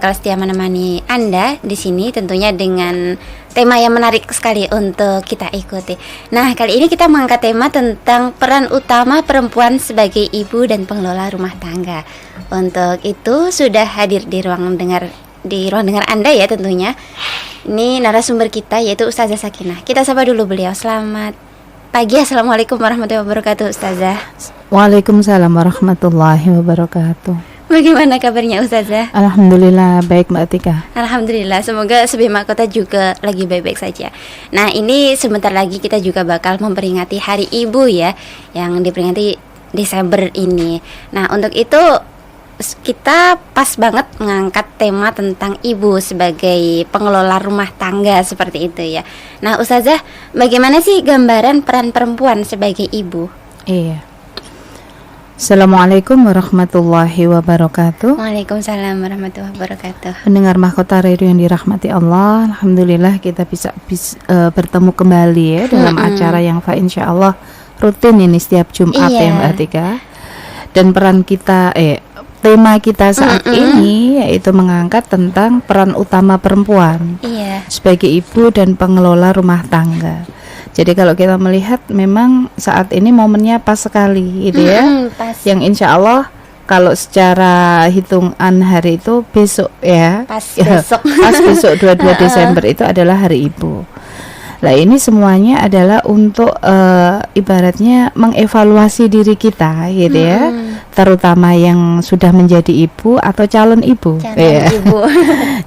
bakal setia menemani Anda di sini, tentunya dengan tema yang menarik sekali untuk kita ikuti. Nah, kali ini kita mengangkat tema tentang peran utama perempuan sebagai ibu dan pengelola rumah tangga. Untuk itu sudah hadir di ruang dengar Anda ya tentunya. Ini narasumber kita yaitu Ustazah Sakinah. Kita sapa dulu beliau. Selamat pagi, Assalamualaikum warahmatullahi wabarakatuh, Ustazah. Waalaikumsalam warahmatullahi wabarakatuh. Bagaimana kabarnya Ustazah? Alhamdulillah baik Mbak Tika. Alhamdulillah, semoga Subi Mahkota juga lagi baik-baik saja. Nah, ini sebentar lagi kita juga bakal memperingati Hari Ibu ya, yang diperingati Desember ini. Nah, untuk itu kita pas banget mengangkat tema tentang ibu sebagai pengelola rumah tangga seperti itu ya. Nah, Ustazah, bagaimana sih gambaran peran perempuan sebagai ibu? Iya. Assalamualaikum warahmatullahi wabarakatuh. Waalaikumsalam warahmatullahi wabarakatuh. Pendengar Mahkota Radio yang dirahmati Allah, alhamdulillah kita bisa bertemu kembali ya dalam acara yang insyaallah rutin ini setiap Jumat ya Mbak Tika. Dan peran kita tema kita saat ini yaitu mengangkat tentang peran utama perempuan sebagai ibu dan pengelola rumah tangga. Jadi kalau kita melihat memang saat ini momennya pas sekali gitu ya. Pas. Yang insya Allah kalau secara hitungan hari itu besok ya. Pas besok. Pas besok 22 Desember itu adalah Hari Ibu. Nah, ini semuanya adalah untuk ibaratnya mengevaluasi diri kita gitu ya. Terutama yang sudah menjadi ibu atau calon ibu. Ibu.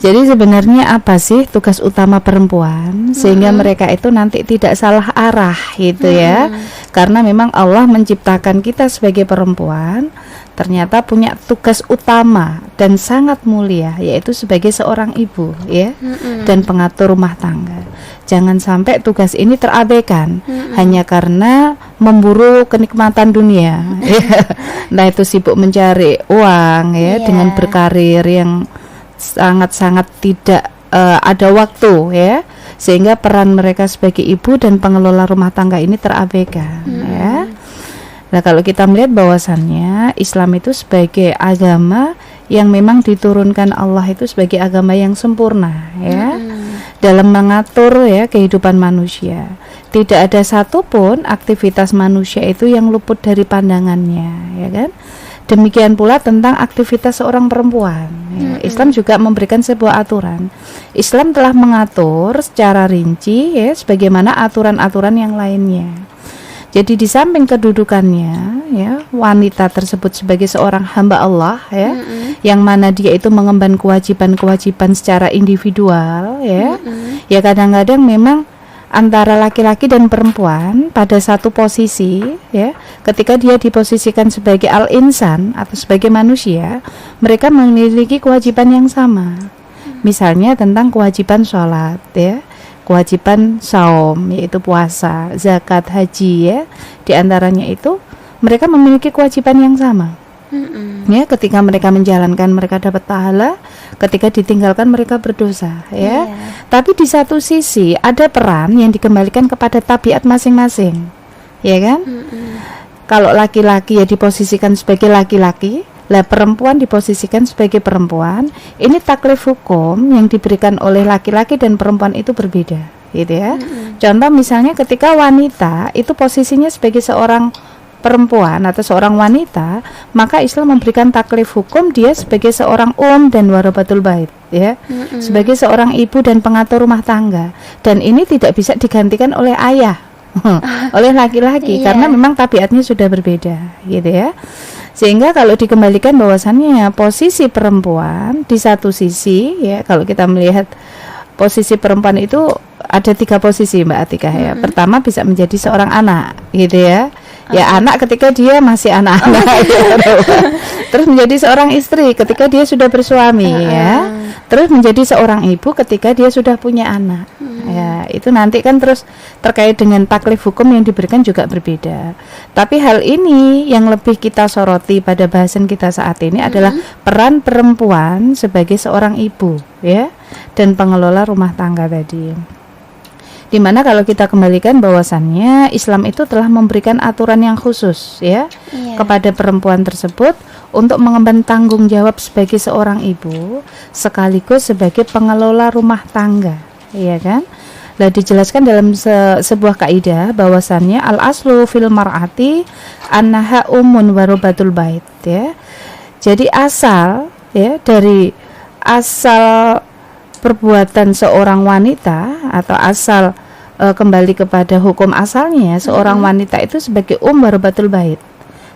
Jadi sebenarnya apa sih tugas utama perempuan sehingga mereka itu nanti tidak salah arah gitu ya. Karena memang Allah menciptakan kita sebagai perempuan ternyata punya tugas utama dan sangat mulia, yaitu sebagai seorang ibu ya, dan pengatur rumah tangga. Jangan sampai tugas ini terabaikan hanya karena memburu kenikmatan dunia. Nah, itu sibuk mencari uang ya, dengan berkarir yang sangat-sangat tidak ada waktu ya, sehingga peran mereka sebagai ibu dan pengelola rumah tangga ini terabaikan ya. Nah, kalau kita melihat bahwasannya Islam itu sebagai agama yang memang diturunkan Allah itu sebagai agama yang sempurna ya, dalam mengatur ya kehidupan manusia. Tidak ada satupun aktivitas manusia itu yang luput dari pandangannya, ya kan? Demikian pula tentang aktivitas seorang perempuan ya. Islam juga memberikan sebuah aturan. Islam telah mengatur secara rinci ya, sebagaimana aturan-aturan yang lainnya. Jadi di samping kedudukannya ya, wanita tersebut sebagai seorang hamba Allah ya, yang mana dia itu mengemban kewajiban-kewajiban secara individual ya. Ya kadang-kadang memang antara laki-laki dan perempuan pada satu posisi ya, ketika dia diposisikan sebagai al-insan atau sebagai manusia, mereka memiliki kewajiban yang sama. Misalnya tentang kewajiban sholat ya, kewajiban saum yaitu puasa, zakat, haji ya. Di antaranya itu mereka memiliki kewajiban yang sama. Ya, ketika mereka menjalankan mereka dapat pahala, ketika ditinggalkan mereka berdosa ya. Tapi di satu sisi ada peran yang dikembalikan kepada tabiat masing-masing. Ya kan? Kalau laki-laki ya diposisikan sebagai laki-laki, lah perempuan diposisikan sebagai perempuan. Ini taklif hukum yang diberikan oleh laki-laki dan perempuan itu berbeda gitu ya. Contoh misalnya ketika wanita itu posisinya sebagai seorang perempuan atau seorang wanita, maka Islam memberikan taklif hukum dia sebagai seorang dan warabatul bait ya, sebagai seorang ibu dan pengatur rumah tangga. Dan ini tidak bisa digantikan oleh ayah oleh laki-laki karena memang tabiatnya sudah berbeda gitu ya. Sehingga kalau dikembalikan bahwasannya posisi perempuan di satu sisi ya, kalau kita melihat posisi perempuan itu ada 3 posisi Mbak Atika ya. Pertama bisa menjadi seorang anak gitu ya. Ya anak ketika dia masih anak-anak terus menjadi seorang istri ketika dia sudah bersuami ya. Terus menjadi seorang ibu ketika dia sudah punya anak. Ya, itu nanti kan terus terkait dengan taklif hukum yang diberikan juga berbeda. Tapi hal ini yang lebih kita soroti pada bahasan kita saat ini adalah peran perempuan sebagai seorang ibu ya, dan pengelola rumah tangga tadi. Dimana kalau kita kembalikan bahwasannya Islam itu telah memberikan aturan yang khusus ya kepada perempuan tersebut untuk mengemban tanggung jawab sebagai seorang ibu sekaligus sebagai pengelola rumah tangga, ya kan? Nah, dijelaskan dalam sebuah kaidah bahwasannya al aslu fil mar'ati annaha ummun warobatul bait ya. Jadi asal ya dari asal perbuatan seorang wanita atau asal kembali kepada hukum asalnya seorang wanita itu sebagai warobatul bait,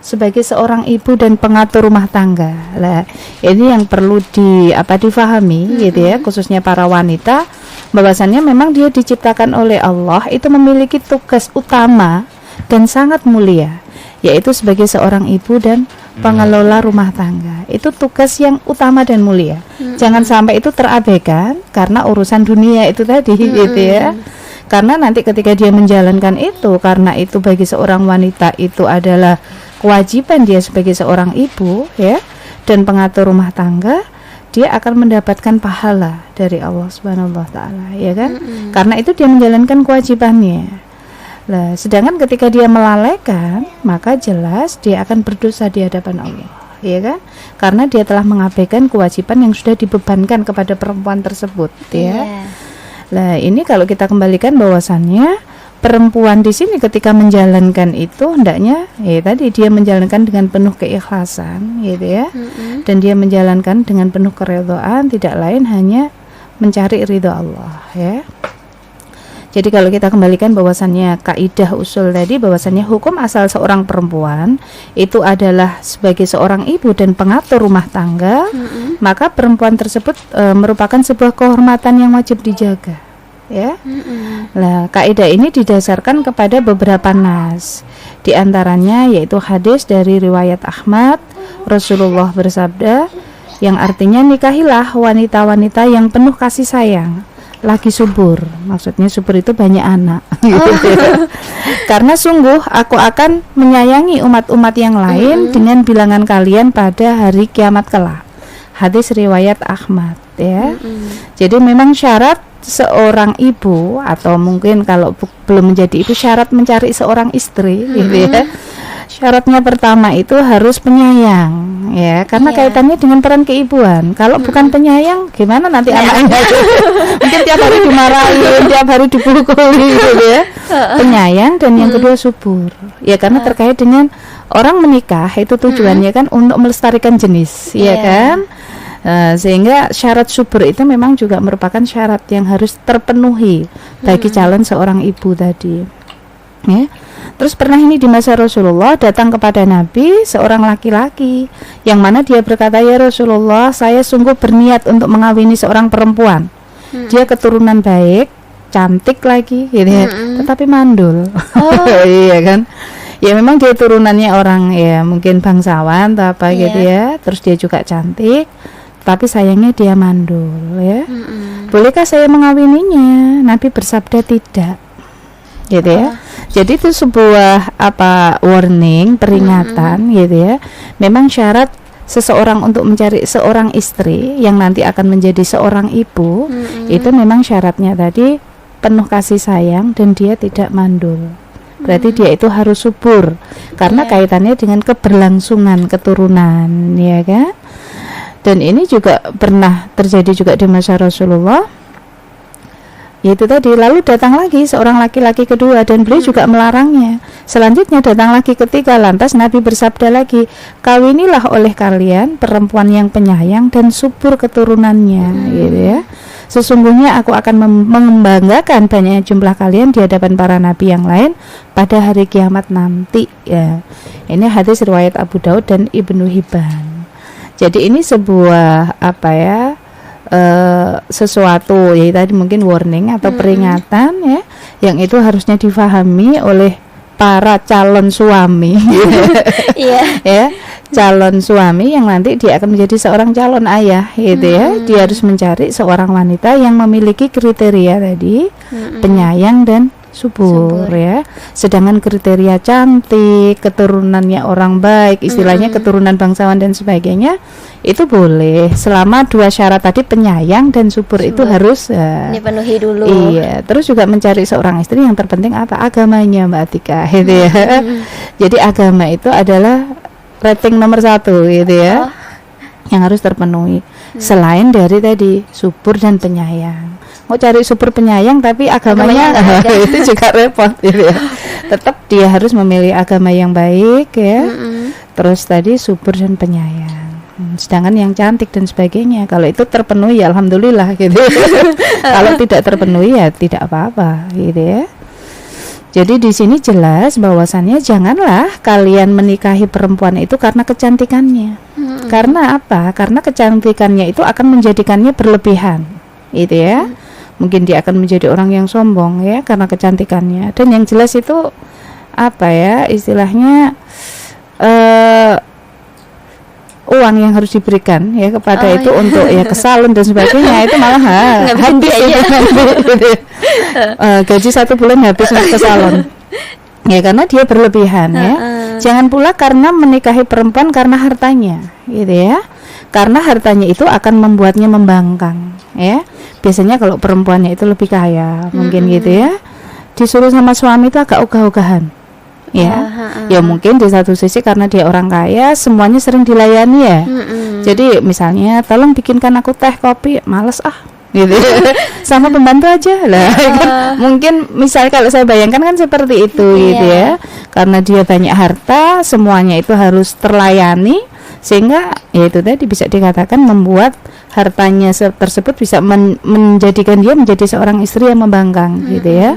sebagai seorang ibu dan pengatur rumah tangga. Lah, ini yang perlu difahami gitu ya, khususnya para wanita, bahwasannya memang dia diciptakan oleh Allah itu memiliki tugas utama dan sangat mulia, yaitu sebagai seorang ibu dan pengelola rumah tangga. Itu tugas yang utama dan mulia. Jangan sampai itu terabaikan karena urusan dunia itu tadi gitu ya. Karena nanti ketika dia menjalankan itu, karena itu bagi seorang wanita itu adalah kewajiban dia sebagai seorang ibu ya dan pengatur rumah tangga, dia akan mendapatkan pahala dari Allah Subhanahu wa taala, ya kan? Karena itu dia menjalankan kewajibannya. Nah, sedangkan ketika dia melalaikan, maka jelas dia akan berdosa di hadapan Allah, ya kan? Karena dia telah mengabaikan kewajiban yang sudah dibebankan kepada perempuan tersebut, ya. Nah, ini kalau kita kembalikan bahwasannya perempuan di sini ketika menjalankan itu hendaknya tadi dia menjalankan dengan penuh keikhlasan gitu ya. Dan dia menjalankan dengan penuh keridhaan, tidak lain hanya mencari ridha Allah ya. Jadi kalau kita kembalikan bahwasannya kaidah usul tadi bahwasannya hukum asal seorang perempuan itu adalah sebagai seorang ibu dan pengatur rumah tangga, maka perempuan tersebut merupakan sebuah kehormatan yang wajib dijaga. Ya, nah kaidah ini didasarkan kepada beberapa nas, di antaranya yaitu hadis dari riwayat Ahmad, Rasulullah bersabda, yang artinya nikahilah wanita-wanita yang penuh kasih sayang, lagi subur, maksudnya subur itu banyak anak, karena sungguh aku akan menyayangi umat-umat yang lain dengan bilangan kalian pada hari kiamat kelak. Hadis riwayat Ahmad ya. Jadi memang syarat seorang ibu atau mungkin kalau belum menjadi ibu syarat mencari seorang istri gitu ya. Syaratnya pertama itu harus penyayang ya, karena kaitannya dengan peran keibuan. Kalau bukan penyayang gimana nanti anaknya? Mungkin tiap hari dimarahin, tiap hari dipukuli gitu ya. Penyayang dan yang kedua subur. Ya karena terkait dengan orang menikah itu tujuannya kan untuk melestarikan jenis, ya kan? Sehingga syarat subur itu memang juga merupakan syarat yang harus terpenuhi bagi calon seorang ibu tadi ya. Terus pernah ini di masa Rasulullah datang kepada Nabi seorang laki-laki yang mana dia berkata, ya Rasulullah, saya sungguh berniat untuk mengawini seorang perempuan, dia keturunan baik, cantik lagi gitu ya, tetapi mandul. Iya kan, ya memang dia turunannya orang ya mungkin bangsawan atau apa gitu ya, terus dia juga cantik, tapi sayangnya dia mandul ya. Bolehkah saya mengawininya? Nabi bersabda tidak, gitu ya. Jadi itu sebuah warning, peringatan gitu ya. Memang syarat seseorang untuk mencari seorang istri yang nanti akan menjadi seorang ibu, itu memang syaratnya tadi penuh kasih sayang dan dia tidak mandul. Berarti dia itu harus subur karena kaitannya dengan keberlangsungan keturunan, ya kan? Dan ini juga pernah terjadi juga di masa Rasulullah, yaitu tadi. Lalu datang lagi seorang laki-laki kedua dan beliau juga melarangnya. Selanjutnya datang lagi ketiga, lantas Nabi bersabda lagi, kawinilah oleh kalian perempuan yang penyayang dan subur keturunannya, gitu ya. Sesungguhnya aku akan membanggakan banyaknya jumlah kalian di hadapan para nabi yang lain pada hari kiamat nanti ya. Ini hadis riwayat Abu Daud dan Ibnu Hibban. Jadi ini sebuah sesuatu ya tadi mungkin warning atau peringatan ya, yang itu harusnya difahami oleh para calon suami. Ya, calon suami yang nanti dia akan menjadi seorang calon ayah gitu ya. Dia harus mencari seorang wanita yang memiliki kriteria tadi, penyayang dan subur ya. Sedangkan kriteria cantik, keturunannya orang baik, istilahnya keturunan bangsawan dan sebagainya, itu boleh selama 2 syarat tadi, penyayang dan subur itu harus dipenuhi dulu. Iya, terus juga mencari seorang istri yang terpenting apa? Agamanya, Mbak Atika, gitu ya. Jadi agama itu adalah rating nomor 1 gitu ya, yang harus terpenuhi. Selain dari tadi subur dan penyayang. Mau cari subur penyayang tapi agamanya itu juga repot gitu ya. Tetap dia harus memilih agama yang baik ya. Terus tadi subur dan penyayang. Sedangkan yang cantik dan sebagainya, kalau itu terpenuhi ya alhamdulillah gitu. Kalau tidak terpenuhi ya tidak apa-apa gitu ya. Jadi di sini jelas bahwasannya janganlah kalian menikahi perempuan itu karena kecantikannya. Karena apa? Karena kecantikannya itu akan menjadikannya berlebihan, gitu ya. Mungkin dia akan menjadi orang yang sombong ya karena kecantikannya. Dan yang jelas itu apa ya? Istilahnya uang yang harus diberikan ya kepada itu untuk ya ke salon dan sebagainya, itu malah habis gaji 1 bulan habis untuk ke salon ya, karena dia berlebihan ya. Jangan pula karena menikahi perempuan karena hartanya gitu ya, karena hartanya itu akan membuatnya membangkang ya. Biasanya kalau perempuannya itu lebih kaya mungkin gitu ya, disuruh sama suami itu agak ogah-ogahan ya. Ya mungkin di satu sisi karena dia orang kaya, semuanya sering dilayani ya. Jadi misalnya tolong bikinkan aku teh kopi, males gitu sama pembantu aja lah. Mungkin misalnya kalau saya bayangkan kan seperti itu gitu ya, karena dia banyak harta, semuanya itu harus terlayani, sehingga ya itu tadi bisa dikatakan membuat hartanya tersebut bisa menjadikan dia menjadi seorang istri yang membangkang gitu ya.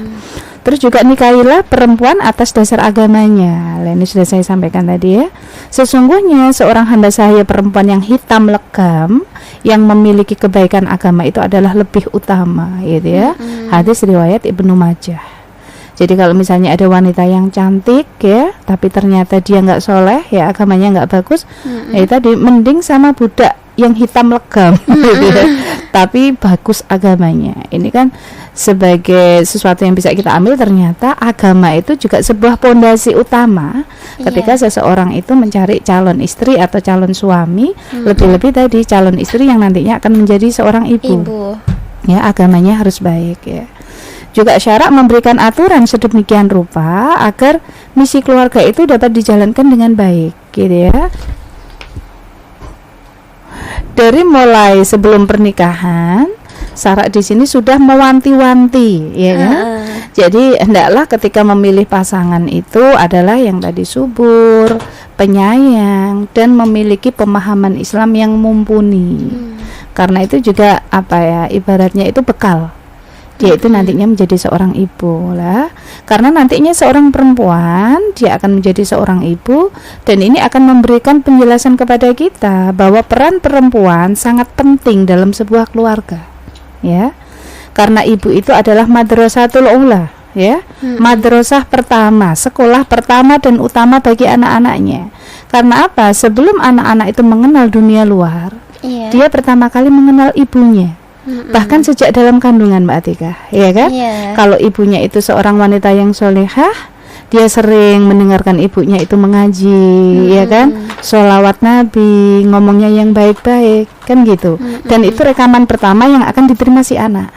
Terus juga nikahilah perempuan atas dasar agamanya. Ini sudah saya sampaikan tadi ya. Sesungguhnya seorang hamba sahaya perempuan yang hitam legam, yang memiliki kebaikan agama itu adalah lebih utama gitu ya. Hadis riwayat Ibnu Majah. Jadi kalau misalnya ada wanita yang cantik ya, tapi ternyata dia nggak soleh ya, agamanya nggak bagus, ya tadi mending sama budak yang hitam legam gitu ya, tapi bagus agamanya. Ini kan sebagai sesuatu yang bisa kita ambil, ternyata agama itu juga sebuah pondasi utama ketika seseorang itu mencari calon istri atau calon suami, lebih-lebih tadi calon istri yang nantinya akan menjadi seorang ibu. Ya, agamanya harus baik ya. Juga syarak memberikan aturan sedemikian rupa agar misi keluarga itu dapat dijalankan dengan baik gitu ya. Dari mulai sebelum pernikahan, syarak di sini sudah mewanti-wanti ya kan? Jadi hendaklah ketika memilih pasangan itu adalah yang tadi subur, penyayang, dan memiliki pemahaman Islam yang mumpuni. Karena itu juga apa ya, ibaratnya itu bekal dia itu nantinya menjadi seorang ibu lah. Karena nantinya seorang perempuan dia akan menjadi seorang ibu, dan ini akan memberikan penjelasan kepada kita bahwa peran perempuan sangat penting dalam sebuah keluarga ya. Karena ibu itu adalah madrasatul ula ya, madrasah pertama, sekolah pertama dan utama bagi anak-anaknya. Karena apa? Sebelum anak-anak itu mengenal dunia luar, dia pertama kali mengenal ibunya. Bahkan sejak dalam kandungan, Mbak Atika, ya kan? Kalau ibunya itu seorang wanita yang solehah, dia sering mendengarkan ibunya itu mengaji, ya kan? Sholawat Nabi, ngomongnya yang baik-baik, kan gitu. Dan itu rekaman pertama yang akan diterima si anak.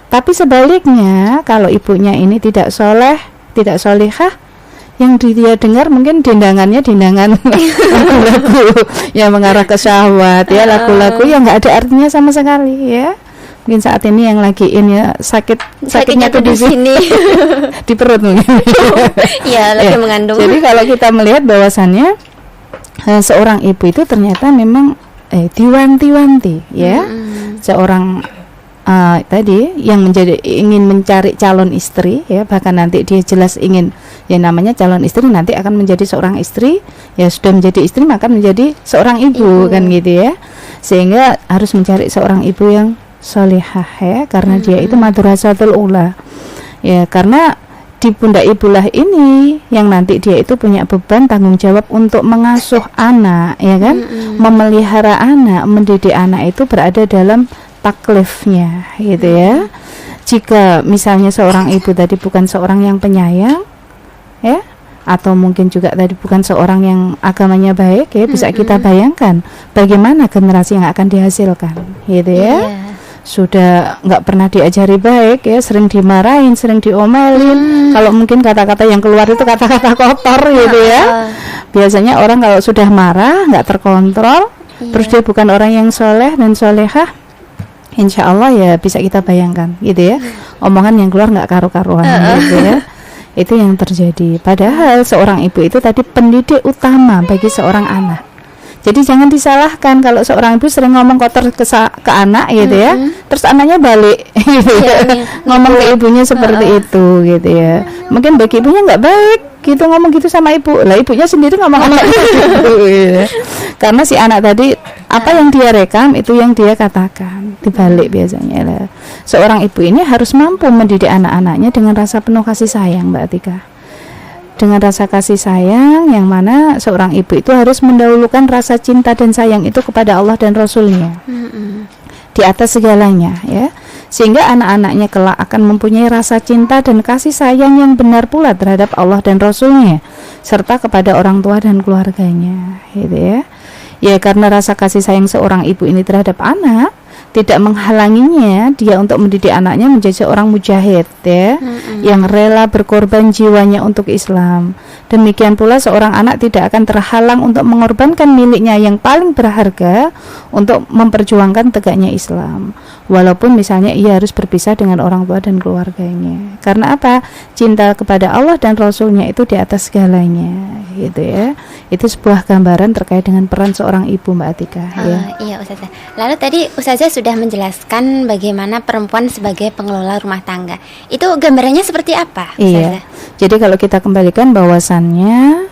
Tapi sebaliknya, kalau ibunya ini tidak soleh, tidak solehah, yang dia dengar mungkin dendangannya dendangan lagu-lagu yang mengarah ke syahwat ya, lagu-lagu yang nggak ada artinya sama sekali ya. Mungkin saat ini yang lagi sakitnya tuh di sini di perut mungkin. Iya, lagi mengandung. Jadi kalau kita melihat bahwasannya seorang ibu itu ternyata memang diwanti-wanti ya. Seorang tadi yang ingin mencari calon istri ya, bahkan nanti dia jelas ingin ya, namanya calon istri nanti akan menjadi seorang istri ya, sudah menjadi istri maka menjadi seorang ibu kan gitu ya. Sehingga harus mencari seorang ibu yang solihah ya, karena dia itu madrasatul ula ya, karena di pundak ibulah ini yang nanti dia itu punya beban tanggung jawab untuk mengasuh anak ya kan, memelihara anak, mendidik anak itu berada dalam taklifnya gitu ya. jika misalnya seorang ibu tadi bukan seorang yang penyayang, ya, atau mungkin juga tadi bukan seorang yang agamanya baik, ya, bisa kita bayangkan bagaimana generasi yang akan dihasilkan, gitu ya. Sudah nggak pernah diajari baik, ya, sering dimarahin, sering diomelin. Kalau mungkin kata-kata yang keluar itu kata-kata kotor, gitu ya. Biasanya orang kalau sudah marah nggak terkontrol, terus dia bukan orang yang soleh dan solehah, insya Allah ya bisa kita bayangkan, gitu ya. Omongan yang keluar nggak karu-karuan, gitu ya. Itu yang terjadi. Padahal seorang ibu itu tadi pendidik utama bagi seorang anak. Jadi jangan disalahkan kalau seorang ibu sering ngomong kotor ke anak, gitu ya. Terus anaknya balik gitu ya, ngomong ke ibunya seperti itu, gitu ya. Mungkin bagi ibunya nggak baik gitu ngomong gitu sama ibu. Lah ibunya sendiri ngomong gitu, ya. Karena si anak tadi apa yang dia rekam itu yang dia katakan, dibalik biasanya lah. Seorang ibu ini harus mampu mendidik anak-anaknya dengan rasa penuh kasih sayang, Mbak Tika. Dengan rasa kasih sayang yang mana seorang ibu itu harus mendahulukan rasa cinta dan sayang itu kepada Allah dan Rasulnya di atas segalanya, ya, sehingga anak-anaknya kelak akan mempunyai rasa cinta dan kasih sayang yang benar pula terhadap Allah dan Rasulnya serta kepada orang tua dan keluarganya, gitu ya. Ya, karena rasa kasih sayang seorang ibu ini terhadap anak tidak menghalanginya dia untuk mendidik anaknya menjadi seorang mujahid, ya, yang rela berkorban jiwanya untuk Islam. Demikian pula seorang anak tidak akan terhalang untuk mengorbankan miliknya yang paling berharga untuk memperjuangkan tegaknya Islam, walaupun misalnya ia harus berpisah dengan orang tua dan keluarganya. Karena apa? Cinta kepada Allah dan Rasulnya itu di atas segalanya, gitu ya. Itu sebuah gambaran terkait dengan peran seorang ibu, Mbak Atika, ya. Iya, Ustazah. Lalu tadi Ustazah sudah menjelaskan bagaimana perempuan sebagai pengelola rumah tangga. Itu gambarannya seperti apa, Ustazah? Iya. Jadi kalau kita kembalikan bahwasannya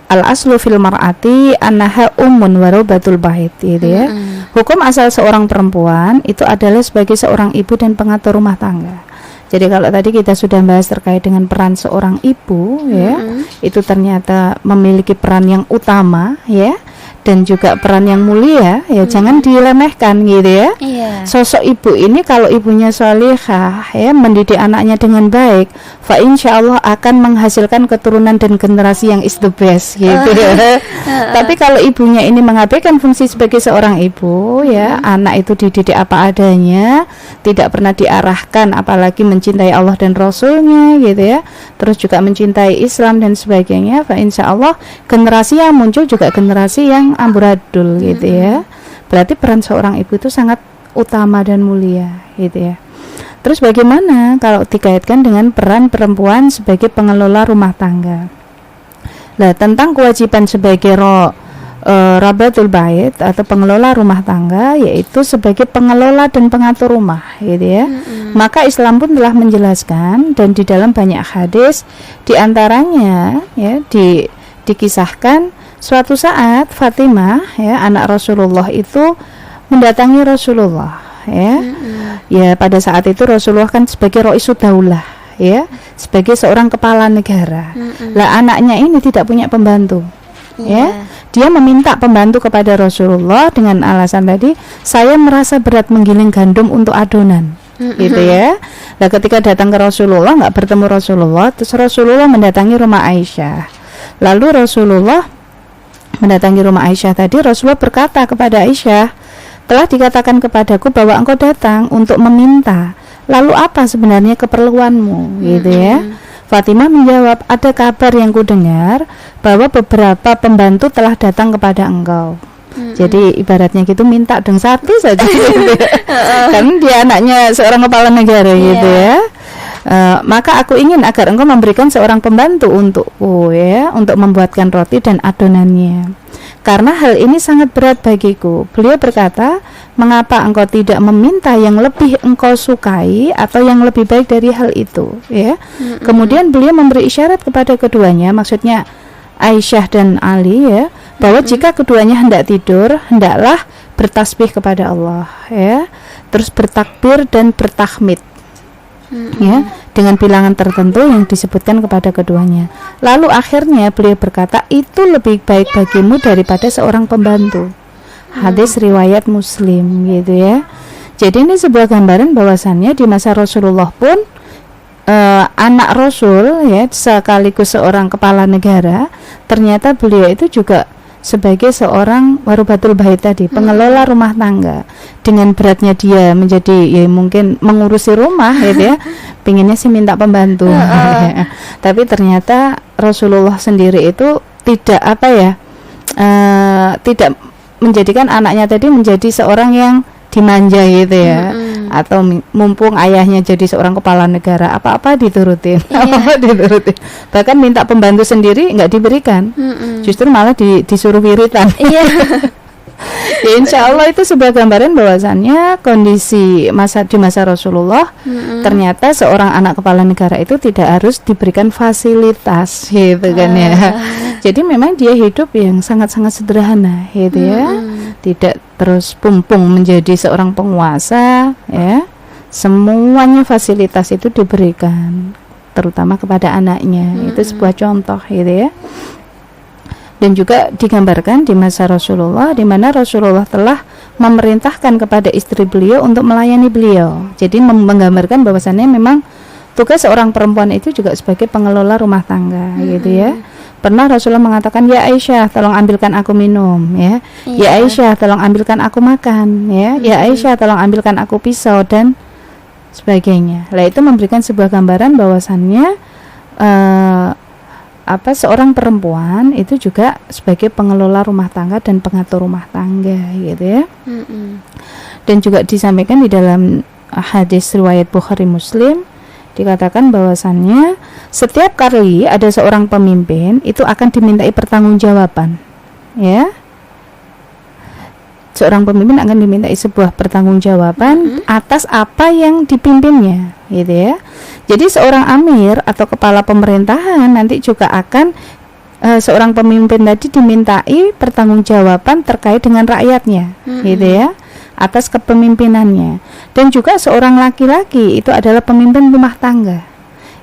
al-aslu fil mar'ati annaha ummun warobatul bait, gitu ya. Hukum asal seorang perempuan itu adalah sebagai seorang ibu dan pengatur rumah tangga. Jadi kalau tadi kita sudah bahas terkait dengan peran seorang ibu, ya, itu ternyata memiliki peran yang utama, ya, dan juga peran yang mulia, ya, jangan diremehkan, gitu ya. Sosok ibu ini kalau ibunya sholihah, ya, mendidik anaknya dengan baik, fa insyaallah akan menghasilkan keturunan dan generasi yang is the best, gitu ya. Tapi kalau ibunya ini mengabaikan fungsi sebagai seorang ibu, ya, anak itu dididik apa adanya, tidak pernah diarahkan, apalagi mencintai Allah dan Rasulnya, gitu ya. Terus juga mencintai Islam dan sebagainya, fa insyaallah generasi yang muncul juga generasi yang amburadul, gitu ya. Berarti peran seorang ibu itu sangat utama dan mulia, gitu ya. Terus bagaimana kalau dikaitkan dengan peran perempuan sebagai pengelola rumah tangga? Nah, tentang kewajiban sebagai rabatul bait atau pengelola rumah tangga, yaitu sebagai pengelola dan pengatur rumah, gitu ya. Maka Islam pun telah menjelaskan, dan di dalam banyak hadis diantaranya, ya, dikisahkan suatu saat Fatimah, ya, anak Rasulullah itu mendatangi Rasulullah, ya. Ya, pada saat itu Rasulullah kan sebagai Raisud Daulah, ya, sebagai seorang kepala negara. Lah anaknya ini tidak punya pembantu. Ya, dia meminta pembantu kepada Rasulullah dengan alasan tadi, saya merasa berat menggiling gandum untuk adonan, gitu ya. Nah, ketika datang ke Rasulullah nggak bertemu Rasulullah, terus Rasulullah mendatangi rumah Aisyah. Lalu Rasulullah mendatangi rumah Aisyah tadi, Rasulullah berkata kepada Aisyah, telah dikatakan kepadaku bahwa engkau datang untuk meminta. Lalu apa sebenarnya keperluanmu, gitu ya. Fatimah menjawab, ada kabar yang kudengar bahwa beberapa pembantu telah datang kepada engkau. Jadi ibaratnya gitu, minta dong satu saja, gitu ya. Karena dia anaknya seorang kepala negara, gitu ya. Maka aku ingin agar engkau memberikan seorang pembantu untukku, ya, untuk membuatkan roti dan adonannya. Karena hal ini sangat berat bagiku. Beliau berkata, mengapa engkau tidak meminta yang lebih engkau sukai atau yang lebih baik dari hal itu, ya. Kemudian beliau memberi isyarat kepada keduanya, maksudnya Aisyah dan Ali, ya, bahwa jika keduanya hendak tidur, hendaklah bertasbih kepada Allah, ya, terus bertakbir dan bertahmid, ya, dengan bilangan tertentu yang disebutkan kepada keduanya. Lalu akhirnya beliau berkata, itu lebih baik bagimu daripada seorang pembantu. Hadis riwayat Muslim, gitu ya. Jadi ini sebuah gambaran bahwasannya di masa Rasulullah pun anak Rasul ya sekaligus seorang kepala negara, ternyata beliau itu juga sebagai seorang warubatul bait tadi, pengelola rumah tangga. Dengan beratnya dia menjadi ya mungkin mengurusi rumah gitu ya, pinginnya sih minta pembantu. Tapi ternyata Rasulullah sendiri itu tidak tidak menjadikan anaknya tadi menjadi seorang yang dimanja gitu ya, atau mumpung ayahnya jadi seorang kepala negara apa-apa diturutin, apa diturutin, bahkan minta pembantu sendiri nggak diberikan, justru malah disuruh wiritan. Ya, insya Allah itu sebuah gambaran bahwasannya kondisi di masa Rasulullah, ternyata seorang anak kepala negara itu tidak harus diberikan fasilitas gitu kan ya. Jadi memang dia hidup yang sangat-sangat sederhana gitu ya, tidak terus pumpung menjadi seorang penguasa ya. Semuanya fasilitas itu diberikan, terutama kepada anaknya. Itu sebuah contoh gitu ya. Dan juga digambarkan di masa Rasulullah, di mana Rasulullah telah memerintahkan kepada istri beliau untuk melayani beliau. Jadi menggambarkan bahwasannya memang tugas seorang perempuan itu juga sebagai pengelola rumah tangga gitu ya. Pernah Rasulullah mengatakan, ya Aisyah tolong ambilkan aku minum ya, ya Aisyah tolong ambilkan aku makan ya, ya Aisyah tolong ambilkan aku pisau dan sebagainya. Lah itu memberikan sebuah gambaran bahwasannya seorang perempuan itu juga sebagai pengelola rumah tangga dan pengatur rumah tangga gitu ya. Dan juga disampaikan di dalam hadis riwayat Bukhari Muslim, dikatakan bahwasannya setiap kali ada seorang pemimpin itu akan dimintai pertanggungjawaban ya. Seorang pemimpin akan dimintai sebuah pertanggungjawaban atas apa yang dipimpinnya gitu ya. Jadi seorang amir atau kepala pemerintahan nanti juga akan seorang pemimpin tadi dimintai pertanggungjawaban terkait dengan rakyatnya gitu ya, atas kepemimpinannya. Dan juga seorang laki-laki itu adalah pemimpin rumah tangga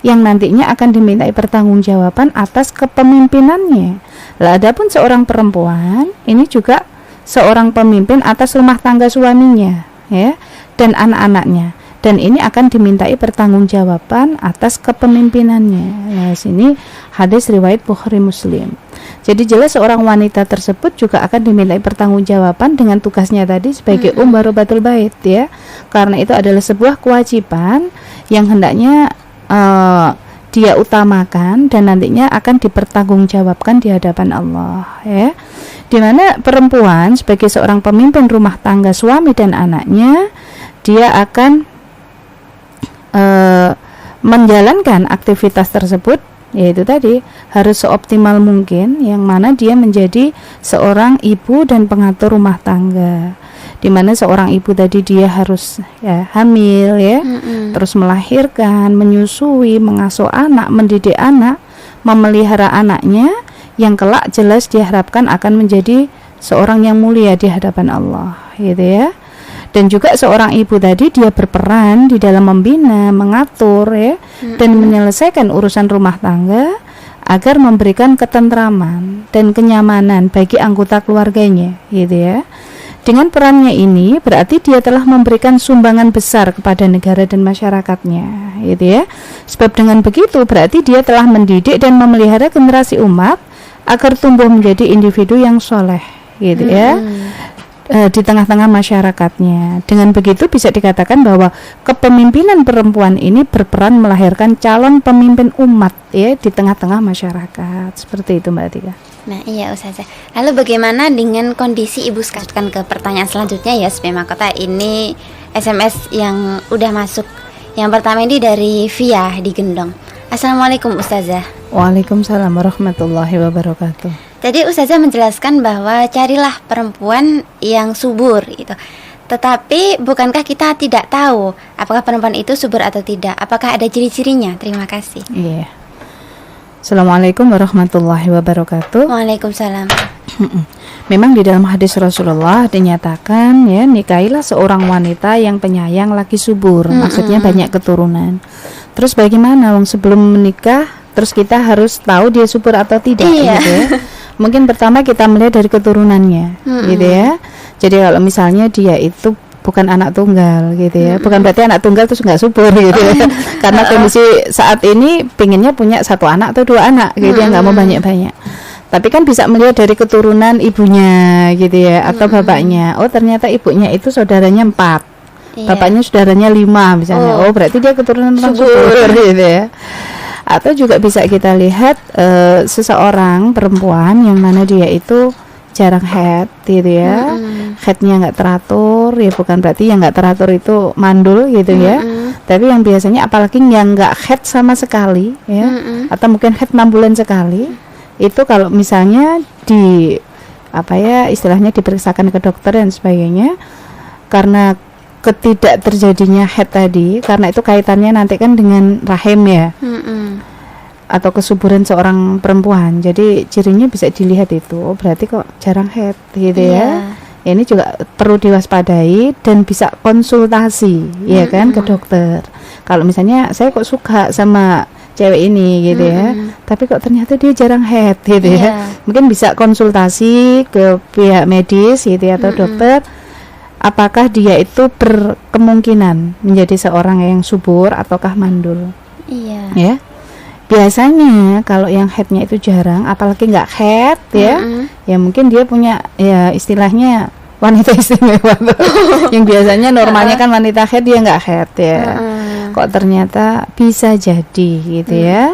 yang nantinya akan dimintai pertanggungjawaban atas kepemimpinannya. Lah adapun seorang perempuan ini juga seorang pemimpin atas rumah tangga suaminya ya dan anak-anaknya, dan ini akan dimintai pertanggungjawaban atas kepemimpinannya. Nah, sini hadis riwayat Bukhari Muslim. Jadi jelas seorang wanita tersebut juga akan dimintai pertanggungjawaban dengan tugasnya tadi sebagai warubatul bait ya. Karena itu adalah sebuah kewajiban yang hendaknya dia utamakan dan nantinya akan dipertanggungjawabkan di hadapan Allah ya. Di mana perempuan sebagai seorang pemimpin rumah tangga suami dan anaknya, dia akan menjalankan aktivitas tersebut, yaitu tadi harus seoptimal mungkin, yang mana dia menjadi seorang ibu dan pengatur rumah tangga. Di mana seorang ibu tadi dia harus ya hamil ya, terus melahirkan, menyusui, mengasuh anak, mendidik anak, memelihara anaknya, yang kelak jelas diharapkan akan menjadi seorang yang mulia di hadapan Allah gitu ya. Dan juga seorang ibu tadi dia berperan di dalam membina, mengatur ya, dan menyelesaikan urusan rumah tangga agar memberikan ketentraman dan kenyamanan bagi anggota keluarganya gitu ya. Dengan perannya ini berarti dia telah memberikan sumbangan besar kepada negara dan masyarakatnya gitu ya. Sebab dengan begitu berarti dia telah mendidik dan memelihara generasi umat agar tumbuh menjadi individu yang soleh gitu ya. Di tengah-tengah masyarakatnya. Dengan begitu bisa dikatakan bahwa kepemimpinan perempuan ini berperan melahirkan calon pemimpin umat ya di tengah-tengah masyarakat. Seperti itu Mbak Atika. Nah iya Ustazah. Lalu bagaimana dengan kondisi ibu sekarang? Ke pertanyaan selanjutnya ya SP Mahkota, ini SMS yang udah masuk. Yang pertama ini dari Via di Gendong. Assalamualaikum Ustazah. Waalaikumsalam warahmatullahi wabarakatuh. Tadi Ustazah menjelaskan bahwa carilah perempuan yang subur gitu. Tetapi bukankah kita tidak tahu apakah perempuan itu subur atau tidak? Apakah ada ciri-cirinya? Terima kasih. Iya. Assalamualaikum warahmatullahi wabarakatuh. Waalaikumsalam. Memang di dalam hadis Rasulullah dinyatakan ya, nikahilah seorang wanita yang penyayang laki subur. Maksudnya banyak keturunan. Terus bagaimana sebelum menikah terus kita harus tahu dia subur atau tidak gitu ya. Mungkin pertama kita melihat dari keturunannya gitu ya. Jadi kalau misalnya dia itu bukan anak tunggal gitu ya. Bukan berarti anak tunggal terus nggak subur gitu ya. Karena kondisi saat ini pengennya punya 1 anak atau 2 anak gitu ya, nggak mau banyak-banyak. Tapi kan bisa melihat dari keturunan ibunya gitu ya, atau bapaknya. Oh ternyata ibunya itu saudaranya 4, bapaknya saudaranya 5 misalnya. Oh berarti dia keturunan orang subur gitu ya. Atau juga bisa kita lihat seseorang perempuan yang mana dia itu jarang head gitu ya, headnya nggak teratur ya, bukan berarti yang nggak teratur itu mandul gitu ya, tapi yang biasanya apalagi yang nggak head sama sekali ya, atau mungkin head 6 bulan sekali, itu kalau misalnya di apa ya istilahnya diperiksakan ke dokter dan sebagainya, karena ketidak terjadinya head tadi, karena itu kaitannya nanti kan dengan rahim ya, atau kesuburan seorang perempuan. Jadi cirinya bisa dilihat itu, oh, berarti kok jarang head gitu ya. Ini juga perlu diwaspadai dan bisa konsultasi ya kan ke dokter. Kalau misalnya saya kok suka sama cewek ini gitu ya, tapi kok ternyata dia jarang head gitu ya. Mungkin bisa konsultasi ke pihak medis gitu ya, atau dokter, apakah dia itu berkemungkinan menjadi seorang yang subur ataukah mandul. Ya. Biasanya kalau yang headnya itu jarang, apalagi nggak head ya, ya mungkin dia punya ya istilahnya wanita istimewa. Yang biasanya normalnya kan wanita head, dia nggak head ya. Kok ternyata bisa jadi gitu ya,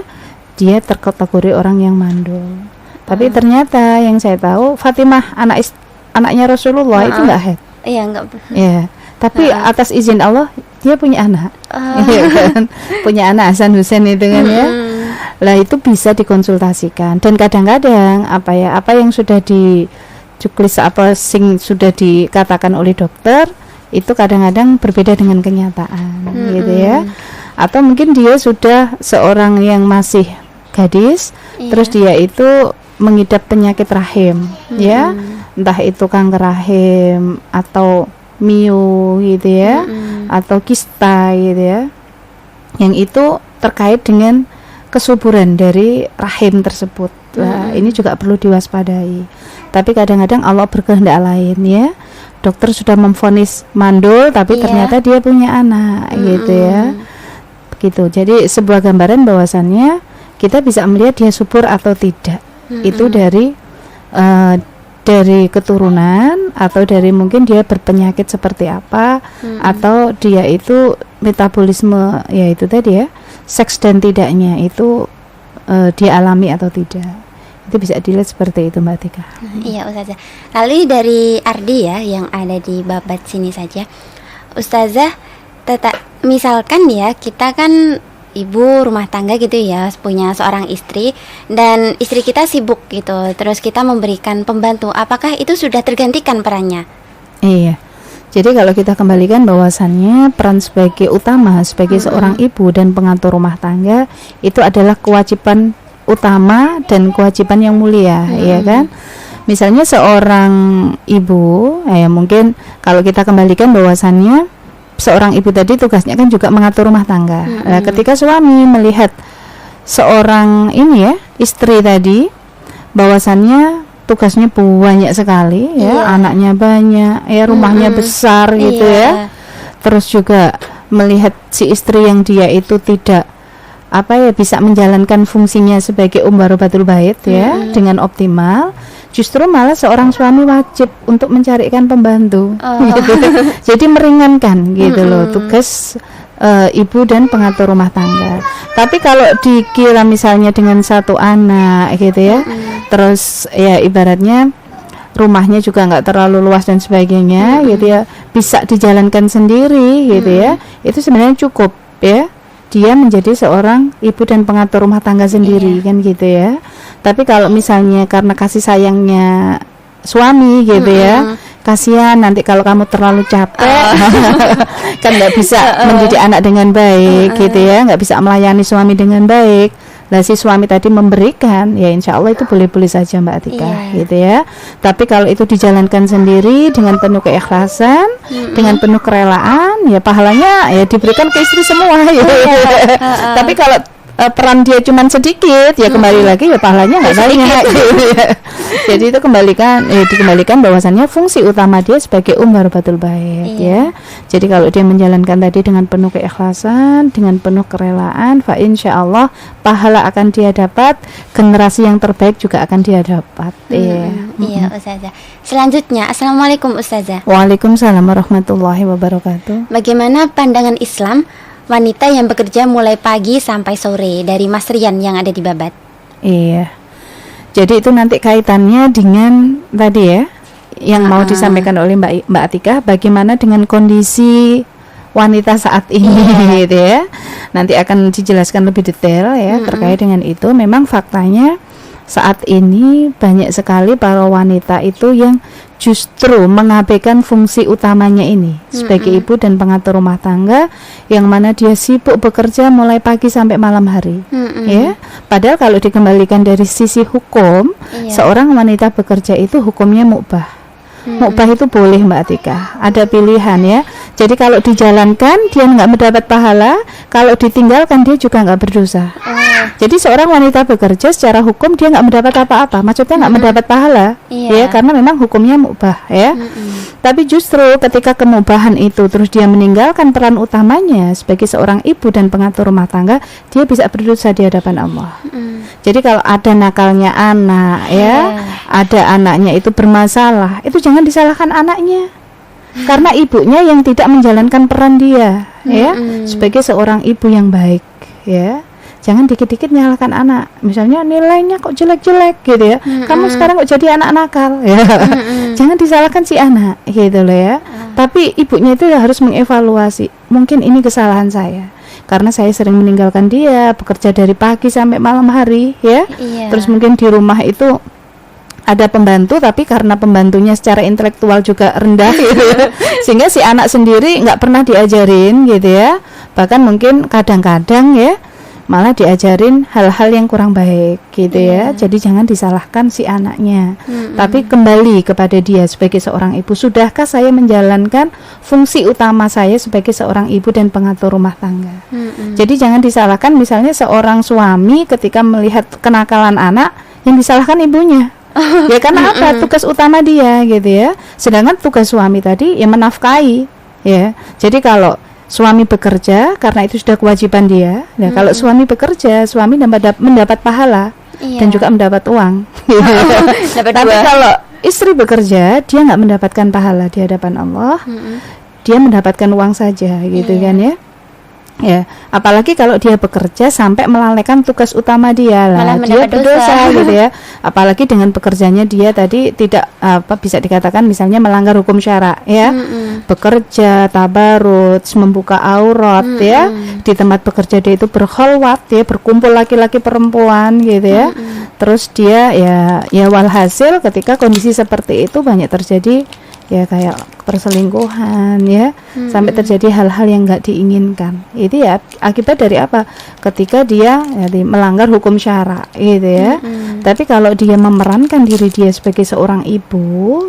dia terkategori orang yang mandul. Tapi ternyata yang saya tahu Fatimah anaknya Rasulullah itu nggak head. Iya nggak. Ya. Tapi atas izin Allah dia punya anak, ya kan? Punya anak Hasan Husain itu kan ya. Lah itu bisa dikonsultasikan, dan kadang-kadang apa yang sudah dicuklis sing sudah dikatakan oleh dokter itu kadang-kadang berbeda dengan kenyataan gitu ya. Atau mungkin dia sudah seorang yang masih gadis, terus dia itu mengidap penyakit rahim ya, entah itu kanker rahim atau mio gitu ya, atau kista gitu ya, yang itu terkait dengan kesuburan dari rahim tersebut. Nah, ini juga perlu diwaspadai. Tapi kadang-kadang Allah berkehendak lain ya. Dokter sudah memvonis mandul, tapi ternyata dia punya anak gitu ya. Begitu. Jadi sebuah gambaran bahwasannya kita bisa melihat dia subur atau tidak. Itu dari keturunan, atau dari mungkin dia berpenyakit seperti apa, atau dia itu metabolisme ya itu tadi ya, seks dan tidaknya itu dia alami atau tidak. Itu bisa dilihat seperti itu Mbak Tika. Iya Ustazah. Lalu dari Ardi ya yang ada di babat sini saja, Ustazah, misalkan ya kita kan ibu rumah tangga gitu ya, punya seorang istri dan istri kita sibuk gitu, terus kita memberikan pembantu, apakah itu sudah tergantikan perannya? Iya. Jadi kalau kita kembalikan bahwasannya peran sebagai utama sebagai seorang ibu dan pengatur rumah tangga itu adalah kewajiban utama dan kewajiban yang mulia, ya kan? Misalnya seorang ibu, ya mungkin kalau kita kembalikan bahwasannya seorang ibu tadi tugasnya kan juga mengatur rumah tangga. Nah, ketika suami melihat seorang ini ya, istri tadi bahwasannya tugasnya banyak sekali ya, anaknya banyak ya, rumahnya besar gitu ya. Terus juga melihat si istri yang dia itu tidak bisa menjalankan fungsinya sebagai batul bait ya dengan optimal, justru malah seorang suami wajib untuk mencarikan pembantu gitu. Jadi meringankan gitu loh tugas ibu dan pengatur rumah tangga. Tapi kalau dikira misalnya dengan 1 anak gitu ya, terus ya ibaratnya rumahnya juga nggak terlalu luas dan sebagainya gitu ya, bisa dijalankan sendiri gitu ya, itu sebenarnya cukup ya, dia menjadi seorang ibu dan pengatur rumah tangga sendiri kan gitu ya. Tapi kalau misalnya karena kasih sayangnya suami gitu ya, kasihan nanti kalau kamu terlalu capek kan nggak bisa mendidik anak dengan baik gitu ya, nggak bisa melayani suami dengan baik. Nah si suami tadi memberikan, ya insya Allah itu boleh-boleh saja Mbak Atika gitu ya. Tapi kalau itu dijalankan sendiri dengan penuh keikhlasan, dengan penuh kerelaan, ya pahalanya ya diberikan ke istri semua ya. Tapi kalau peran dia cuman sedikit, ya kembali lagi ya pahalanya nggak banyak. Gitu ya. Jadi itu dikembalikan bahwasannya fungsi utama dia sebagai Batul Bait ya. Jadi kalau dia menjalankan tadi dengan penuh keikhlasan, dengan penuh kerelaan, fa insyaallah pahala akan dia dapat, generasi yang terbaik juga akan dia dapat. Iya Ustazah. Selanjutnya, Assalamualaikum Ustazah. Waalaikumsalam warahmatullahi wabarakatuh. Bagaimana pandangan Islam wanita yang bekerja mulai pagi sampai sore, dari Mas Rian yang ada di Babat? Iya. Jadi itu nanti kaitannya dengan tadi ya, yang mau disampaikan oleh Mbak Atikah, bagaimana dengan kondisi wanita saat ini gitu ya. Nanti akan dijelaskan lebih detail ya terkait dengan itu. Memang faktanya saat ini banyak sekali para wanita itu yang justru mengabaikan fungsi utamanya ini sebagai ibu dan pengatur rumah tangga, yang mana dia sibuk bekerja mulai pagi sampai malam hari. Ya, padahal kalau dikembalikan dari sisi hukum, seorang wanita bekerja itu hukumnya mubah. Mubah itu boleh Mbak Atika, ada pilihan ya. Jadi kalau dijalankan dia nggak mendapat pahala, kalau ditinggalkan dia juga nggak berdosa. Jadi seorang wanita bekerja secara hukum dia nggak mendapat apa-apa, maksudnya nggak mendapat pahala, ya karena memang hukumnya mubah ya. Tapi justru ketika kemubahan itu terus dia meninggalkan peran utamanya sebagai seorang ibu dan pengatur rumah tangga, dia bisa berdosa di hadapan Allah. Jadi kalau ada nakalnya anak ya, ada anaknya itu bermasalah, itu jangan disalahkan anaknya, karena ibunya yang tidak menjalankan peran dia ya sebagai seorang ibu yang baik ya. Jangan dikit-dikit nyalahkan anak, misalnya nilainya kok jelek-jelek gitu ya, kamu sekarang kok jadi anak nakal ya. Jangan disalahkan si anak gitu loh ya. Tapi ibunya itu harus mengevaluasi, mungkin ini kesalahan saya karena saya sering meninggalkan dia, bekerja dari pagi sampai malam hari ya. Terus mungkin di rumah itu ada pembantu, tapi karena pembantunya secara intelektual juga rendah gitu ya, sehingga si anak sendiri nggak pernah diajarin gitu ya. Bahkan mungkin kadang-kadang ya malah diajarin hal-hal yang kurang baik gitu ya. Jadi jangan disalahkan si anaknya, tapi kembali kepada dia sebagai seorang ibu. Sudahkah saya menjalankan fungsi utama saya sebagai seorang ibu dan pengatur rumah tangga? Jadi jangan disalahkan misalnya seorang suami ketika melihat kenakalan anak, yang disalahkan ibunya. Ya karena apa? Tugas utama dia gitu ya. Sedangkan tugas suami tadi ya menafkahi ya. Jadi kalau suami bekerja karena itu sudah kewajiban dia. Nah, kalau suami bekerja, suami mendapat pahala dan juga mendapat uang. Tapi kalau istri bekerja, dia nggak mendapatkan pahala di hadapan Allah. Dia mendapatkan uang saja, gitu kan ya. Ya, apalagi kalau dia bekerja sampai melalaikan tugas utama dia lah, dia berdosa gitu ya. Apalagi dengan pekerjaannya dia tadi tidak bisa dikatakan misalnya melanggar hukum syara ya. Bekerja tabarut, membuka aurat ya. Di tempat bekerja dia itu berkholwat ya, berkumpul laki-laki perempuan gitu ya. Terus dia ya walhasil ketika kondisi seperti itu banyak terjadi ya kayak perselingkuhan ya, sampai terjadi hal-hal yang nggak diinginkan. Itu ya akibat dari apa? Ketika dia melanggar hukum syara gitu ya. Tapi kalau dia memerankan diri dia sebagai seorang ibu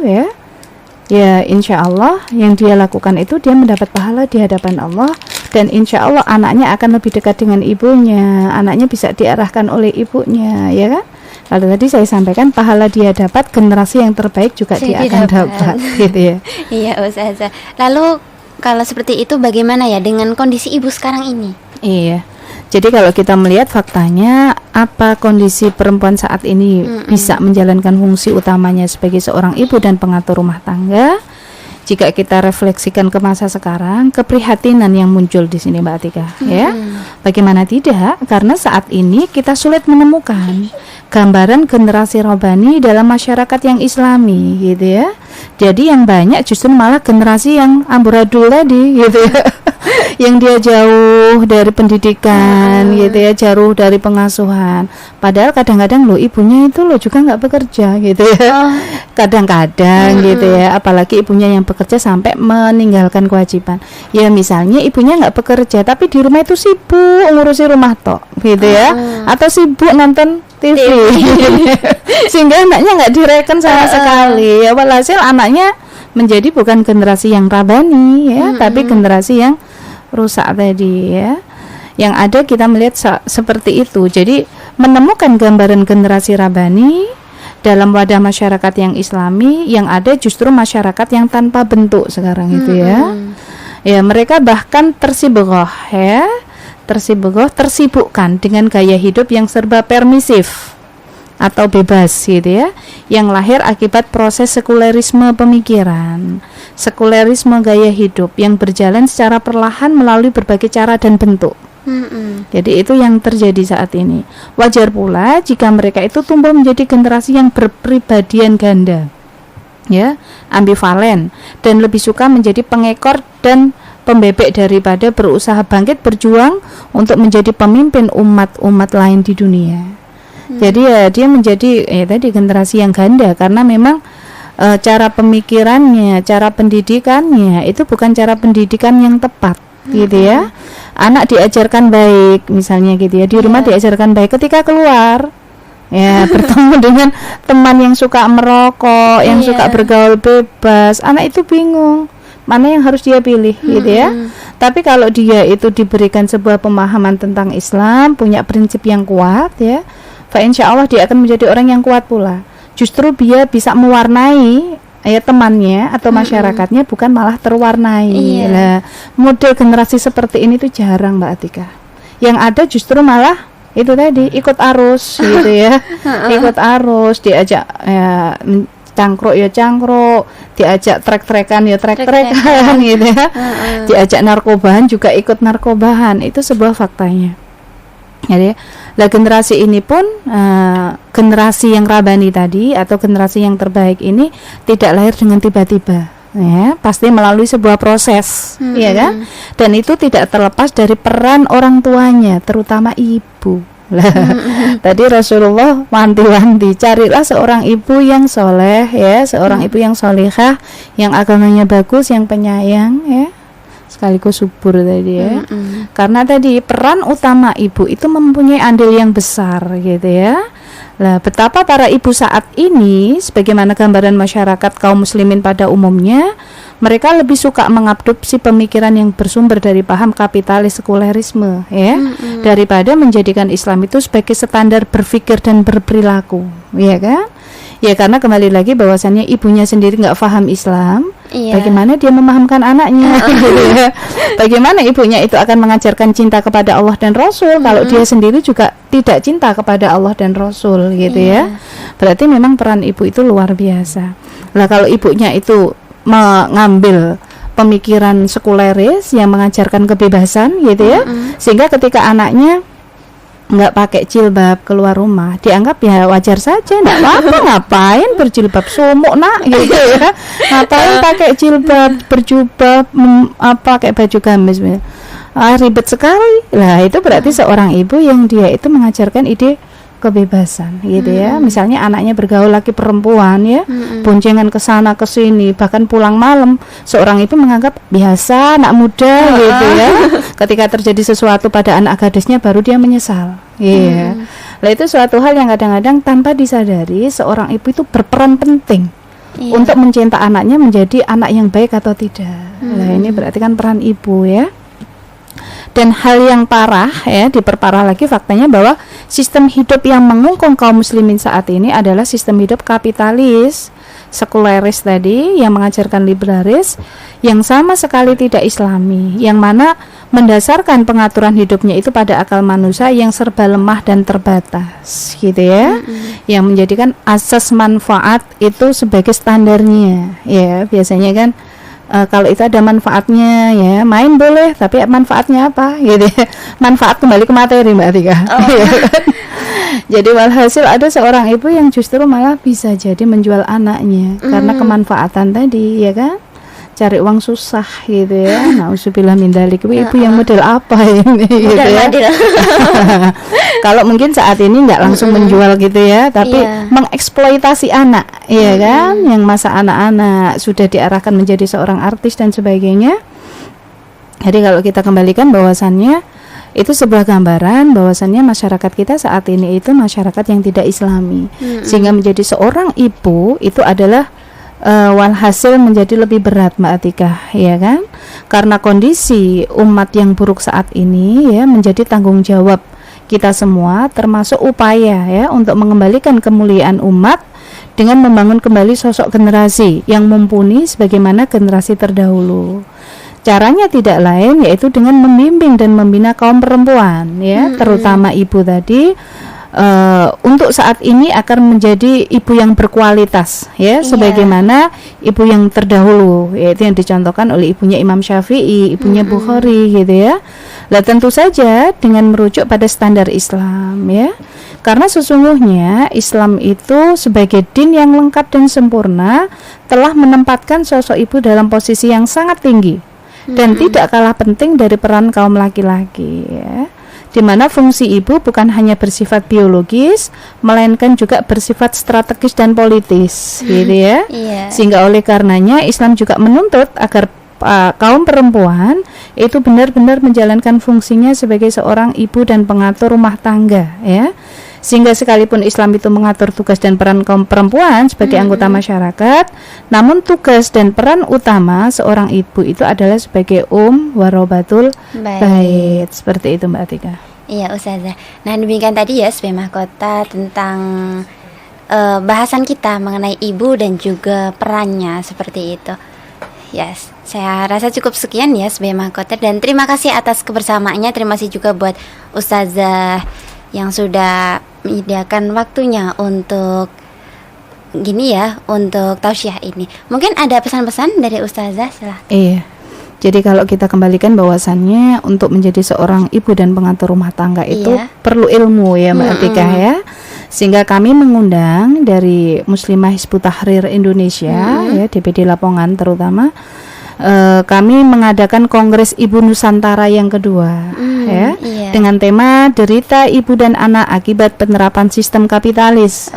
ya insya Allah yang dia lakukan itu dia mendapat pahala di hadapan Allah, dan insya Allah anaknya akan lebih dekat dengan ibunya, anaknya bisa diarahkan oleh ibunya ya kan. Lalu tadi saya sampaikan pahala dia dapat, generasi yang terbaik juga dia akan dapat gitu ya. Iya Ustazah. Lalu kalau seperti itu bagaimana ya dengan kondisi ibu sekarang ini? Iya. Jadi kalau kita melihat faktanya, apa kondisi perempuan saat ini bisa menjalankan fungsi utamanya sebagai seorang ibu dan pengatur rumah tangga? Jika kita refleksikan ke masa sekarang, keprihatinan yang muncul di sini Mbak Atika ya. Bagaimana tidak? Karena saat ini kita sulit menemukan gambaran generasi robani dalam masyarakat yang islami gitu ya. Jadi yang banyak justru malah generasi yang amburadul tadi gitu ya. Yang dia jauh dari pendidikan gitu ya, jauh dari pengasuhan. Padahal kadang-kadang ibunya itu juga nggak bekerja gitu ya. Kadang-kadang gitu ya, apalagi ibunya yang bekerja sampai meninggalkan kewajiban. Ya misalnya ibunya nggak bekerja tapi di rumah itu sibuk ngurusi rumah tok gitu ya, atau sibuk nonton TV. Sehingga anaknya nggak direken sama sekali. Ya walhasil anaknya menjadi bukan generasi yang rabani ya, tapi generasi yang rusak tadi ya. Yang ada kita melihat seperti itu. Jadi menemukan gambaran generasi rabani dalam wadah masyarakat yang islami, yang ada justru masyarakat yang tanpa bentuk sekarang itu ya. Ya, mereka bahkan tersibukkan dengan gaya hidup yang serba permisif atau bebas gitu ya, yang lahir akibat proses sekulerisme pemikiran, sekulerisme gaya hidup yang berjalan secara perlahan melalui berbagai cara dan bentuk. Jadi itu yang terjadi saat ini. Wajar pula jika mereka itu tumbuh menjadi generasi yang berpribadian ganda, ya, ambivalen, dan lebih suka menjadi pengekor dan pembebek daripada berusaha bangkit berjuang untuk menjadi pemimpin umat-umat lain di dunia. Jadi ya dia menjadi tadi generasi yang ganda karena memang cara pemikirannya, cara pendidikannya itu bukan cara pendidikan yang tepat gitu ya. Anak diajarkan baik misalnya gitu ya, di rumah diajarkan baik, ketika keluar ya bertemu dengan teman yang suka merokok, yang suka bergaul bebas, anak itu bingung mana yang harus dia pilih gitu ya. Tapi kalau dia itu diberikan sebuah pemahaman tentang Islam, punya prinsip yang kuat ya, fa insya Allah dia akan menjadi orang yang kuat pula. Justru dia bisa mewarnai temannya atau masyarakatnya, bukan malah terwarnai. Nah, model generasi seperti ini tuh jarang Mbak Atika. Yang ada justru malah itu tadi ikut arus gitu ya. Ikut arus, diajak ya cangkruk ya cangkruk, diajak trek-trekan ya trek-trekan gitu ya. Diajak narkobahan juga ikut narkobahan. Itu sebuah faktanya. Jadi, lah generasi ini pun generasi yang rabani tadi atau generasi yang terbaik ini tidak lahir dengan tiba-tiba, ya, pasti melalui sebuah proses, ya kan? Dan itu tidak terlepas dari peran orang tuanya, terutama ibu. Tadi Rasulullah wanti-wanti, carilah seorang ibu yang soleh, ya, seorang ibu yang solihah, yang agamanya bagus, yang penyayang, ya, sekaligus subur tadi ya. Karena tadi peran utama ibu itu mempunyai andil yang besar gitu ya. Lah betapa para ibu saat ini, sebagaimana gambaran masyarakat kaum muslimin pada umumnya, mereka lebih suka mengadopsi pemikiran yang bersumber dari paham kapitalis sekulerisme ya, daripada menjadikan Islam itu sebagai standar berpikir dan berperilaku, ya kan? Ya karena kembali lagi bahwasannya ibunya sendiri nggak paham Islam, bagaimana dia memahamkan anaknya? Gitu ya. Bagaimana ibunya itu akan mengajarkan cinta kepada Allah dan Rasul kalau dia sendiri juga tidak cinta kepada Allah dan Rasul gitu ya. Berarti memang peran ibu itu luar biasa. Lah kalau ibunya itu mengambil pemikiran sekuleris yang mengajarkan kebebasan gitu ya, sehingga ketika anaknya nggak pakai jilbab keluar rumah dianggap ya wajar saja, nggak apa-apa, ngapain berjilbab sumuk nak gitu ya, ngapain pakai jilbab berjubah pakai baju gamis, ribet sekali. Lah itu berarti seorang ibu yang dia itu mengajarkan ide kebebasan gitu ya. Misalnya anaknya bergaul laki perempuan ya, boncengan ke sana ke sini, bahkan pulang malam, seorang ibu menganggap biasa, anak muda gitu ya. Ketika terjadi sesuatu pada anak gadisnya baru dia menyesal. Iya. Lah itu suatu hal yang kadang-kadang tanpa disadari seorang ibu itu berperan penting untuk mencinta anaknya menjadi anak yang baik atau tidak. Nah ini berarti kan peran ibu ya. Dan hal yang parah ya, diperparah lagi faktanya bahwa sistem hidup yang mengungkung kaum muslimin saat ini adalah sistem hidup kapitalis, sekuleris tadi, yang mengajarkan liberalis, yang sama sekali tidak islami, yang mana mendasarkan pengaturan hidupnya itu pada akal manusia yang serba lemah dan terbatas gitu ya, yang menjadikan asas manfaat itu sebagai standarnya ya. Biasanya kan kalau itu ada manfaatnya ya, main boleh, tapi manfaatnya apa gitu ya. Manfaat kembali ke materi Mbak Atika. Jadi walhasil ada seorang ibu yang justru malah bisa jadi menjual anaknya karena kemanfaatan tadi ya kan, cari uang susah gitu ya. Nauzubillah min dzalik. Ibu yang model apa ini gitu ya. Kalau mungkin saat ini nggak langsung menjual gitu ya, tapi mengeksploitasi anak ya kan, yang masa anak-anak sudah diarahkan menjadi seorang artis dan sebagainya. Jadi kalau kita kembalikan bahwasannya itu sebuah gambaran bahwasannya masyarakat kita saat ini itu masyarakat yang tidak islami, sehingga menjadi seorang ibu itu adalah walhasil menjadi lebih berat Mbak Atika, ya kan? Karena kondisi umat yang buruk saat ini ya menjadi tanggung jawab kita semua, termasuk upaya ya untuk mengembalikan kemuliaan umat dengan membangun kembali sosok generasi yang mumpuni sebagaimana generasi terdahulu. Caranya tidak lain yaitu dengan membimbing dan membina kaum perempuan ya, terutama ibu tadi. Untuk saat ini akan menjadi ibu yang berkualitas ya, sebagaimana ibu yang terdahulu, yaitu yang dicontohkan oleh ibunya Imam Syafi'i, ibunya Bukhari gitu ya. Lah tentu saja dengan merujuk pada standar Islam ya, karena sesungguhnya Islam itu sebagai din yang lengkap dan sempurna telah menempatkan sosok ibu dalam posisi yang sangat tinggi dan tidak kalah penting dari peran kaum laki-laki ya, di mana fungsi ibu bukan hanya bersifat biologis, melainkan juga bersifat strategis dan politis, gitu ya. Sehingga oleh karenanya Islam juga menuntut agar kaum perempuan itu benar-benar menjalankan fungsinya sebagai seorang ibu dan pengatur rumah tangga, ya. Sehingga sekalipun Islam itu mengatur tugas dan peran kaum perempuan sebagai anggota masyarakat, namun tugas dan peran utama seorang ibu itu adalah sebagai warobatul bait. Seperti itu Mbak Atika. Iya Ustazah. Nah demikian tadi ya sebagai mahkota tentang bahasan kita mengenai ibu dan juga perannya seperti itu. Yes, saya rasa cukup sekian ya sebagai mahkota, dan terima kasih atas kebersamaannya. Terima kasih juga buat Ustazah yang sudah menyediakan waktunya untuk gini ya, untuk tausiah ini. Mungkin ada pesan-pesan dari Ustazah, silahkan. Iya. Jadi kalau kita kembalikan bahwasannya untuk menjadi seorang ibu dan pengatur rumah tangga itu perlu ilmu ya Mbak Atika ya. Sehingga kami mengundang dari Muslimah Hizbut Tahrir Indonesia ya, DPD Lamongan terutama, kami mengadakan Kongres Ibu Nusantara yang kedua ya, dengan tema derita ibu dan anak akibat penerapan sistem kapitalis.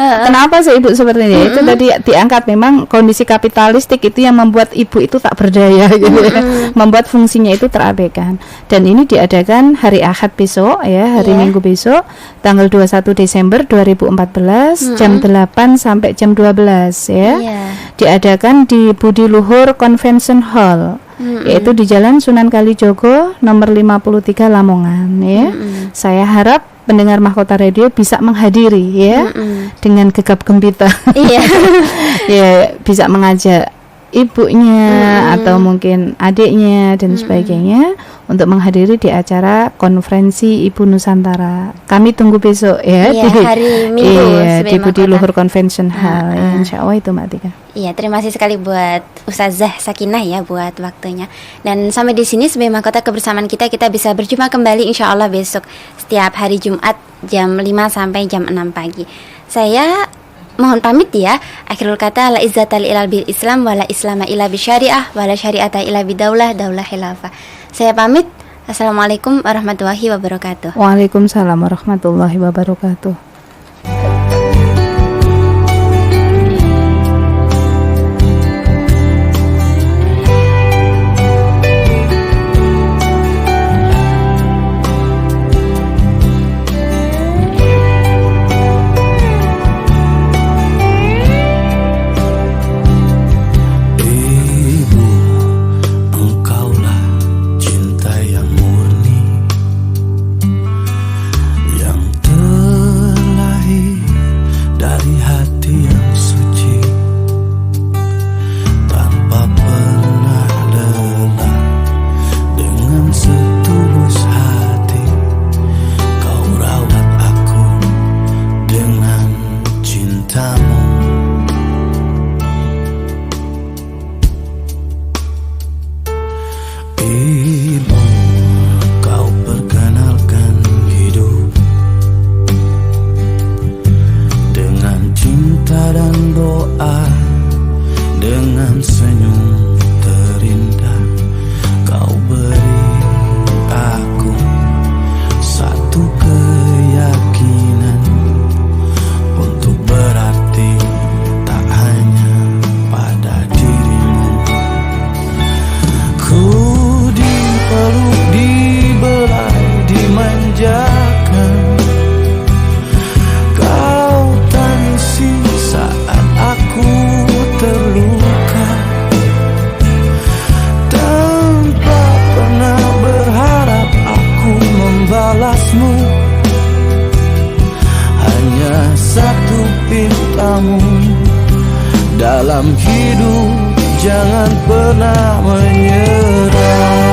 Kenapa sih ibu seperti ini? Itu tadi diangkat, memang kondisi kapitalistik itu yang membuat ibu itu tak berdaya gitu ya, membuat fungsinya itu terabaikan. Dan ini diadakan hari Ahad besok ya, hari Minggu besok tanggal 21 Desember 2014 jam 8 sampai jam 12 ya. Diadakan di Budi Luhur Convention Hall, yaitu di Jalan Sunan Kalijogo nomor 53 Lamongan ya. Saya harap pendengar Mahkota Radio bisa menghadiri ya, dengan gegap gempita. Ya, bisa mengajak ibunya atau mungkin adiknya dan sebagainya untuk menghadiri di acara konferensi Ibu Nusantara. Kami tunggu besok ya, di hari Minggu di Budi Luhur Convention Hall. Insya Allah itu Mbak Tika. Iya, terima kasih sekali buat Ustazah Sakinah ya buat waktunya. Dan sampai di sini sebagai mahkota kebersamaan kita bisa berjumpa kembali insya Allah besok setiap hari Jumat jam 5 sampai jam 6 pagi. Saya mohon pamit ya. Akhirul kata, la izzata ilal bil Islam wala islama illa bi syariah wala syariata illa bi daulah khilafah. Saya pamit. Assalamualaikum warahmatullahi wabarakatuh. Waalaikumsalam warahmatullahi wabarakatuh. kamu dalam hidup, jangan pernah menyerah.